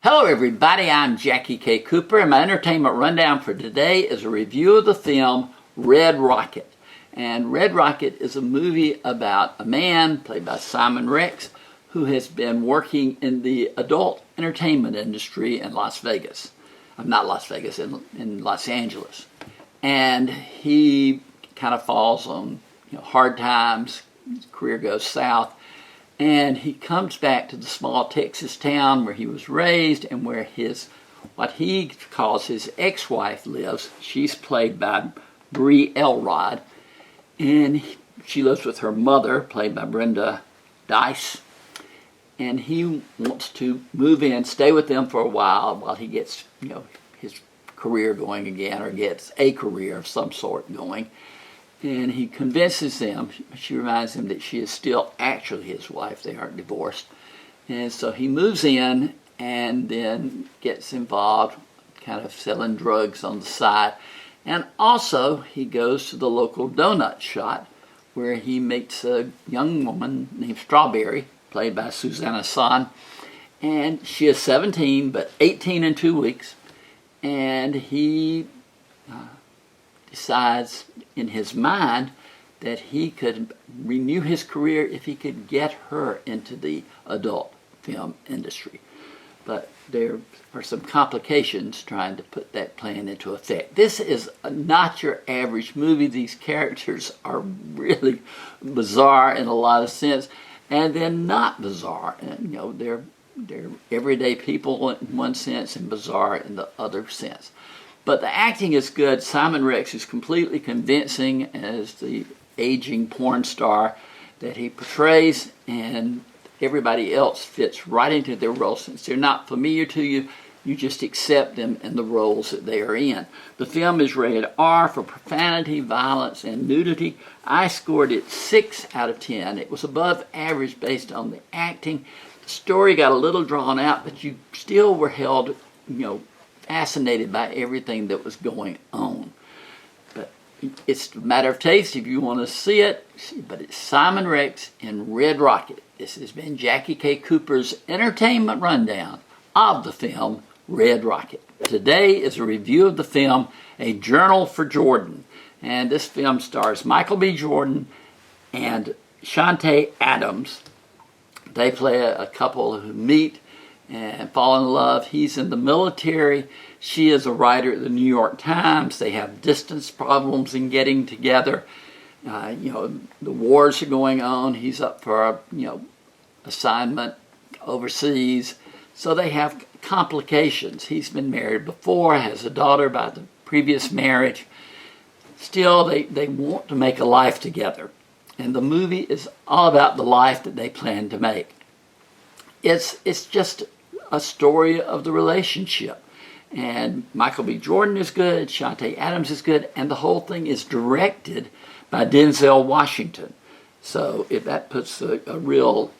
Hello everybody, I'm Jackie K. Cooper, and my entertainment rundown for today is a review of the film Red Rocket. And Red Rocket is a movie about a man, played by Simon Rex, who has been working in the adult entertainment industry in Las Vegas. Not Las Vegas, in Los Angeles. And he kind of falls on hard times, his career goes south, and he comes back to the small Texas town where he was raised and where what he calls his ex-wife lives. She's played by Brie Elrod, and she lives with her mother, played by Brenda Dice. And he wants to move in, stay with them for a while he gets, his career going again, or gets a career of some sort going. And he convinces them, she reminds him that she is still actually his wife, they aren't divorced. And so he moves in and then gets involved, kind of selling drugs on the side. And also he goes to the local donut shop where he meets a young woman named Strawberry, played by Susanna Son. And she is 17, but 18 in 2 weeks. And he decides in his mind that he could renew his career if he could get her into the adult film industry. But there are some complications trying to put that plan into effect. This is not your average movie. These characters are really bizarre in a lot of sense, and they're not bizarre. And, they're everyday people in one sense and bizarre in the other sense. But the acting is good. Simon Rex is completely convincing as the aging porn star that he portrays, and everybody else fits right into their role. Since they're not familiar to you, you just accept them in the roles that they are in. The film is rated R for profanity, violence, and nudity. I scored it 6 out of 10. It was above average based on the acting. The story got a little drawn out, but you still were held, fascinated by everything that was going on. But it's a matter of taste if you want to see it. But it's Simon Rex in Red Rocket. This has been Jackie K. Cooper's entertainment rundown of the film Red Rocket. Today is a review of the film A Journal for Jordan. And this film stars Michael B. Jordan and Shantae Adams. They play a couple who meet and fall in love. He's in the military. She is a writer at the New York Times. They have distance problems in getting together. The wars are going on. He's up for a assignment overseas. So they have complications. He's been married before, has a daughter by the previous marriage. Still, they want to make a life together. And the movie is all about the life that they plan to make. It's just a story of the relationship. And Michael B. Jordan is good, Shantae Adams is good, and the whole thing is directed by Denzel Washington. So if that puts a real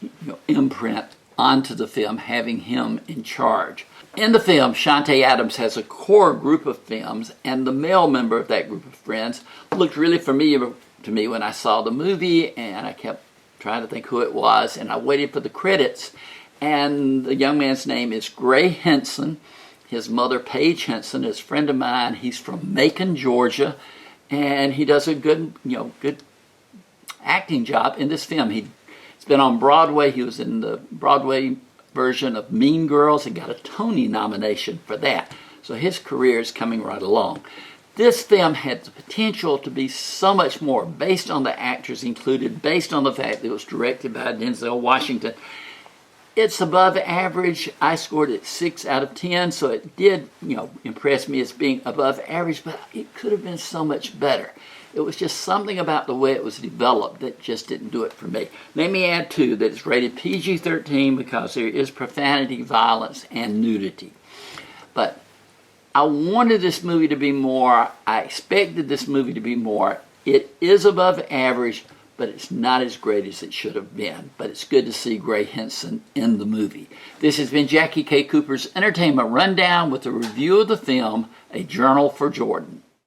imprint onto the film, having him in charge. In the film, Shantae Adams has a core group of films, and the male member of that group of friends looked really familiar to me when I saw the movie, and I kept trying to think who it was, and I waited for the credits. And the young man's name is Gray Henson. His mother, Paige Henson, is a friend of mine. He's from Macon, Georgia, and he does a good acting job in this film. He's been on Broadway. He was in the Broadway version of Mean Girls and got a Tony nomination for that. So his career is coming right along. This film had the potential to be so much more based on the actors included, based on the fact that it was directed by Denzel Washington. It's above average. I scored it 6 out of 10, so it did, impress me as being above average, but it could have been so much better. It was just something about the way it was developed that just didn't do it for me. Let me add, too, that it's rated PG-13 because there is profanity, violence, and nudity. But I wanted this movie to be more. I expected this movie to be more. It is above average, but it's not as great as it should have been. But it's good to see Gray Henson in the movie. This has been Jackie K. Cooper's Entertainment Rundown with a review of the film A Journal for Jordan.